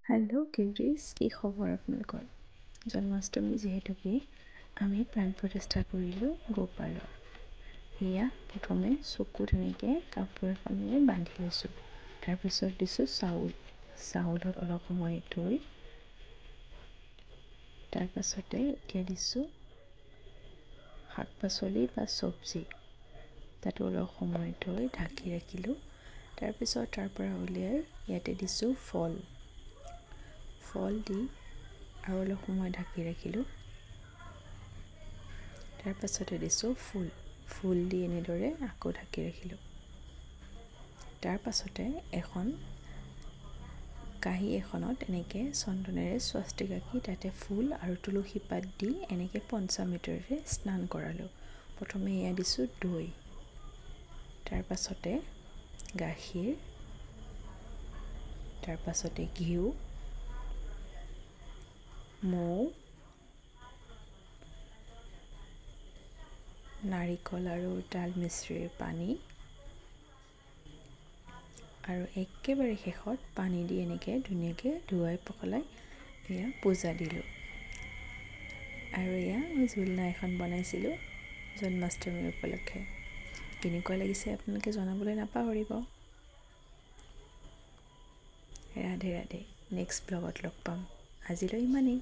Hello' কিউৰিজ, কি খবৰ আপোনালোকৰ? জন্মাষ্টমী যিহেতুকে আমি প্ৰাণ প্ৰতিষ্ঠা কৰিলোঁ গোপালৰ। সেয়া প্ৰথমে চকুত এনেকৈ কাপোৰ এখনেৰে বান্ধি লৈছোঁ। তাৰপিছত দিছোঁ চাউলত অলপ সময় থৈ, তাৰপাছতে এতিয়া দিছোঁ শাক পাচলি বা চব্জি, তাতো অলপ সময় থৈ ঢাকি ৰাখিলোঁ। তাৰপিছত তাৰ পৰা উলিয়াই ইয়াতে দিছোঁ ফল দি আৰু অলপ সময় ঢাকি ৰাখিলোঁ। তাৰপাছতে দিছোঁ ফুল দি এনেদৰে আকৌ ঢাকি ৰাখিলোঁ। তাৰপাছতে এখন কাঁহী এখনত এনেকৈ চন্দনেৰে স্বস্তিক আঁকি তাতে ফুল আৰু তুলসী পাত দি এনেকৈ পঞ্চামৃতৰে স্নান কৰালোঁ। প্ৰথমে এয়া দিছোঁ দৈ, তাৰপাছতে গাখীৰ, তাৰপাছতে ঘিউ, মৌ, নাৰিকল আৰু ডাল মিশ্ৰিৰ পানী আৰু একেবাৰে শেষত পানী দি এনেকৈ ধুনীয়াকৈ ধুৱাই পখলাই এয়া পূজা দিলোঁ। আৰু এয়া মই ঝুলনা এখন বনাইছিলোঁ জন্মাষ্টমী উপলক্ষে। কেনেকুৱা লাগিছে আপোনালোকে জনাবলৈ নাপাহৰিব। ৰাধে ৰাধে। নেক্সট ব্লগত লগ পাম। আজিলৈ ইমানেই।